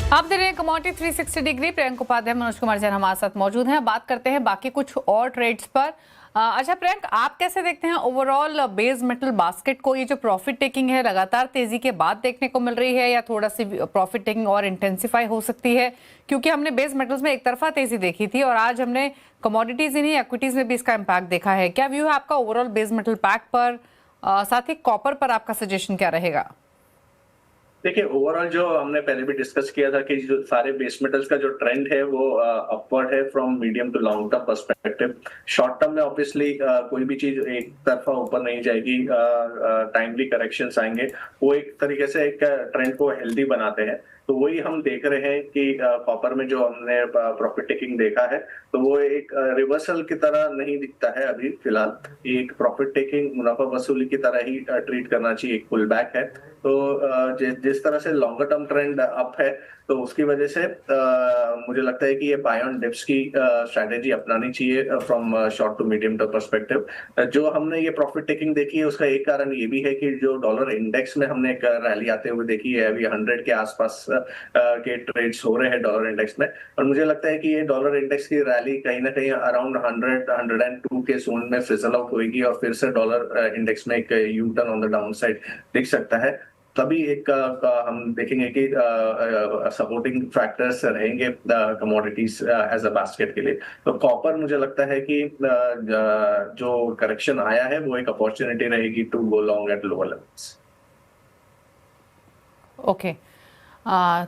आप देख रहे हैं कमोडिटी 360 डिग्री। प्रियंक उपाध्याय, मनोज कुमार जैन हमारे साथ मौजूद हैं। बात करते हैं बाकी कुछ और ट्रेड्स पर। अच्छा प्रियंक, आप कैसे देखते हैं ओवरऑल बेस मेटल बास्केट को? ये जो प्रॉफिट टेकिंग है लगातार तेजी के बाद देखने को मिल रही है, या थोड़ा सी प्रॉफिट टेकिंग और इंटेंसिफाई हो सकती है? क्योंकि हमने बेस मेटल्स में एक तरफा तेजी देखी थी और आज हमने कमोडिटीज ही नहीं इक्विटीज में भी इसका इम्पैक्ट देखा है। क्या व्यू है आपका ओवरऑल बेस मेटल पैक पर? साथ ही कॉपर पर आपका सजेशन क्या रहेगा? देखिए, ओवरऑल जो हमने पहले भी डिस्कस किया था कि जो सारे बेस मेटल्स का जो ट्रेंड है वो अपवर्ड है from medium to long term perspective. Short term में ऑब्वियसली कोई भी चीज एक तरफा ऊपर नहीं जाएगी, टाइमली करेक्शंस आएंगे, वो एक तरीके से एक ट्रेंड को हेल्दी बनाते हैं। तो वही हम देख रहे हैं कि कॉपर में जो हमने प्रॉफिट टेकिंग देखा है तो वो एक रिवर्सल की तरह नहीं दिखता है अभी फिलहाल। एक प्रॉफिट टेकिंग मुनाफा वसूली की तरह ही ट्रीट करना चाहिए, एक पुल बैक है। तो जिस तरह से लॉन्गर टर्म ट्रेंड अप है तो उसकी वजह से मुझे लगता है कि ये बाय ऑन डिप्स की स्ट्रैटेजी अपनानी चाहिए from short to medium term perspective. जो हमने ये प्रॉफिट टेकिंग देखी है उसका एक कारण ये भी है कि जो डॉलर इंडेक्स में हमने एक रैली आते हुए देखी है, अभी 100 के आसपास के ट्रेड्स हो रहे हैं डॉलर इंडेक्स में। और मुझे लगता है कि ये डॉलर इंडेक्स की रैली कहीं ना कहीं अराउंड 100-102 के जोन में फिजल आउट होगी और फिर से डॉलर इंडेक्स में एक U turn on the down side दिख सकता है। तभी एक हम देखेंगे कि सपोर्टिंग फैक्टर्स रहेंगे कमोडिटीज एज अ बास्केट के लिए। तो कॉपर मुझे लगता है कि जो करेक्शन आया है वो एक अपॉर्चुनिटी रहेगी to go long at lower levels. Okay,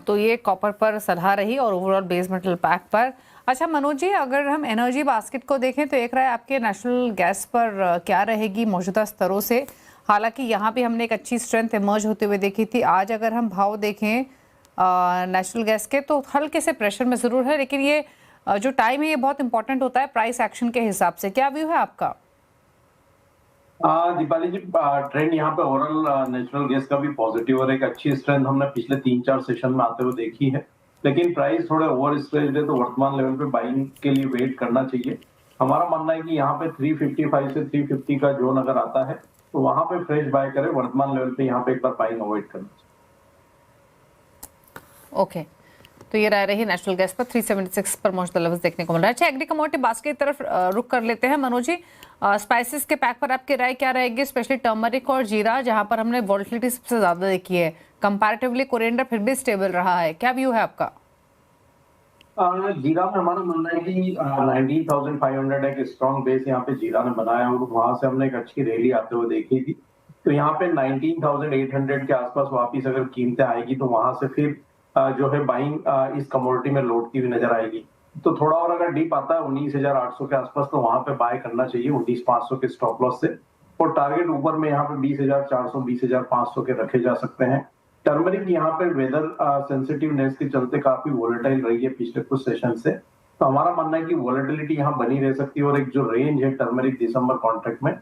तो ये कॉपर पर सलाह रही और ओवरऑल बेस मेटल पैक पर। अच्छा मनोज जी, अगर हम एनर्जी बास्केट को देखें तो एक राय आपके नेशनल गैस पर क्या रहेगी मौजूदा स्तरों से? हालांकि यहाँ भी हमने एक अच्छी स्ट्रेंथ इमर्ज होते हुए देखी थी। आज अगर हम भाव देखें नेशनल गैस के तो हल्के से प्रेशर में ज़रूर है, लेकिन ये जो टाइम है ये बहुत इंपॉर्टेंट होता है प्राइस एक्शन के हिसाब से। क्या व्यू है आपका? दीपाली जी, ट्रेंड यहाँ पे ओवरऑल नेचुरल गैस का भी पॉजिटिव और एक अच्छी स्ट्रेंथ हमने पिछले 3-4 सेशन में आते हुए देखी है, लेकिन प्राइस थोड़े ओवर स्ट्रेच्ड है तो वर्तमान लेवल पे बाइंग के लिए वेट करना चाहिए। हमारा मानना है कि यहाँ पे 355 से 350 का जोन अगर आता है तो वहां पे फ्रेश बाय करें। वर्तमान लेवल पे यहाँ पे एक बार बाइंग अवॉइड करना चाहिए। ओके, तो ये राय रही नेशनल गैस पर 376 पर मौजूदा लेवल्स देखने को मिल रहा है। अच्छा, एग्री कमोडिटी बास्केट की तरफ रुक कर लेते हैं। मनोज जी, स्पाइसेस के पैक पर आपकी राय क्या रहेगी, स्पेशली टर्मरिक और जीरा जहां पर हमने वॉलेटिलिटी सबसे ज्यादा देखी है? कंपैरेटिवली कोरिएंडर फिर भी स्टेबल रहा है, क्या व्यू है आपका? जीरा में हमारा मानना है कि 19,500 एक स्ट्रॉन्ग बेस यहाँ पे जीरा ने बनाया और वहां से हमने एक अच्छी रैली आते हुए देखी थी। तो यहाँ पे 19,800 के आसपास वापिस अगर कीमतें आएगी तो वहां से फिर जो है बाइंग इस कमोडिटी में लौटती हुई नजर आएगी। तो थोड़ा और अगर डीप आता है 19,800 के आसपास तो वहां पे बाय करना चाहिए 19,500 के स्टॉप लॉस से। और टारगेट ऊपर में यहाँ पे 20,400 20,500 के रखे जा सकते हैं। टर्मरिक यहाँ पे वेदर सेंसिटिवनेस के चलते काफी वोलेटाइल रही है पिछले कुछ सेशन से, तो हमारा मानना है कि वोलेटिलिटी यहाँ बनी रह सकती है। और एक जो रेंज है टर्मरिक दिसंबर कॉन्ट्रैक्ट में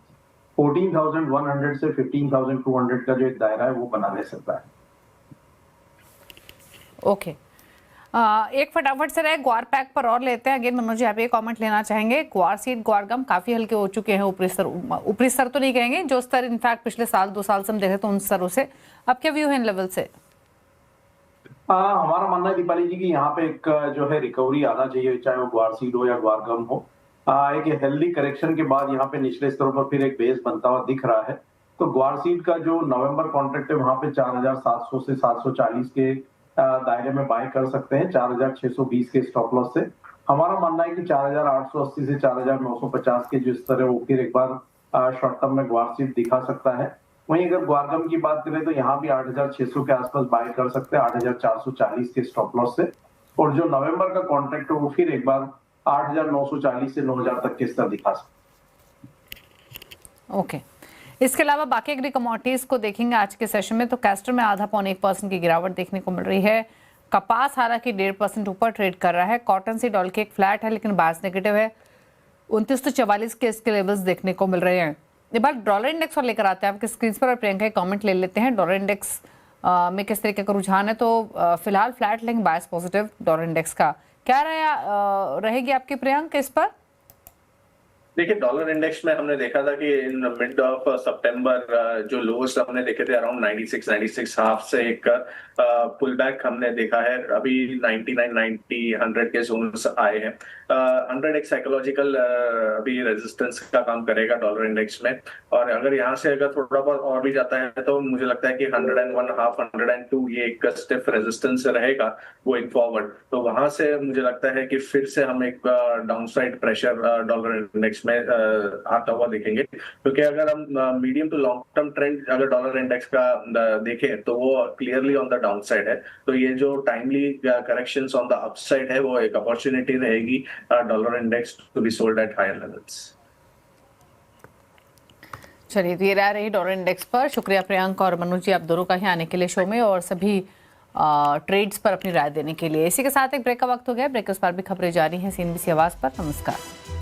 14,100 से 15,200 का जो एक दायरा है वो बना ले सकता है। ओके, एक फटाफट से रहे ग्वार पैक पर और लेते हैं। अगेन मनोज जी, आप ये कमेंट लेना चाहेंगे? ग्वार सीड ग्वार गम काफी हल्के हो चुके हैं, ऊपरी स्तर तो नहीं कहेंगे, जो स्तर इनफैक्ट पिछले साल 2 साल से हम देखे तो उन स्तरों से अब क्या व्यू है इन लेवल से? हमारा मानना है दीपाली जी की यहाँ पे एक जो है रिकवरी आना चाहिए, चाहे वो ग्वार सीड हो या ग्वार गम हो। एक हेल्दी करेक्शन के बाद यहाँ पे निचले स्तरों पर फिर एक बेस बनता हुआ दिख रहा है। तो ग्वार सीड का जो नवंबर कॉन्ट्रैक्ट है वहां पे 4,700 से 740 के दायरे में बाय कर सकते हैं 4,620 के स्टॉप लॉस से। हमारा मानना है कि 4,880 से 4,950 के जो स्तर है वो फिर एक बार शॉर्ट टर्म में ग्वार सीड दिखा सकता है। वहीं अगर ग्वारगम की बात करें तो यहाँ भी 8,600 के आसपास बाय कर सकते हैं 8,440 के स्टॉप लॉस से। और जो नवंबर का कॉन्ट्रैक्ट है वो फिर एक बार 8,940 से 9,000 तक के स्तर दिखा सकते। ओके, इसके अलावा बाकी एग्री कमोडिटीज को देखेंगे आज के सेशन में तो कैस्टर में 0.5-1% की गिरावट देखने को मिल रही है। कपास हालांकि 1.5% ऊपर ट्रेड कर रहा है। Cotton seed oil cake flat है लेकिन बायस नेगेटिव है। 2944 के इसके लेवल्स देखने को मिल रहे हैं। एक बार डॉलर इंडेक्स और लेकर आते हैं आपके स्क्रीन पर और प्रियंका कमेंट ले लेते हैं। डॉलर इंडेक्स में किस तरीके का रुझान है? तो फिलहाल फ्लैट लेकिन बायस पॉजिटिव डॉलर इंडेक्स का। क्या रहेगी आपकी प्रियंका इस पर? देखिए डॉलर इंडेक्स में हमने देखा था कि इन मिड ऑफ सितंबर जो लोस हमने देखे थे अराउंड 96 हाफ से एक पुल बैक हमने देखा है। अभी 99 90 100 के जोन्स आए हैं। 100 एक साइकोलॉजिकल अभी रेजिस्टेंस का काम करेगा डॉलर इंडेक्स में, और अगर यहाँ से अगर थोड़ा बहुत और भी जाता है तो मुझे लगता है कि 101 हाफ 102 ये एक स्टिफ रेजिस्टेंस रहेगा गोइंग फॉरवर्ड। तो वहां से मुझे लगता है कि फिर से हम एक डाउनसाइड प्रेशर डॉलर इंडेक्स में आता हुआ देखेंगे, क्योंकि अगर हम medium to long term trend अगर डॉलर इंडेक्स का देखें तो वो क्लियरली ऑन द डाउनसाइड है। तो ये जो timely corrections on the upside है वो एक अपॉर्चुनिटी रहेगी dollar index to be sold at higher levels. चलिए, तो ये राय रही डॉलर इंडेक्स पर। शुक्रिया प्रियंक और मनोज जी, आप दोनों का ही आने के लिए शो में और सभी ट्रेड्स पर अपनी राय देने के लिए। इसी के साथ एक ब्रेक का वक्त हो गया। ब्रेक के उस पर भी खबरें जारी हैं CNBC आवाज पर। नमस्कार।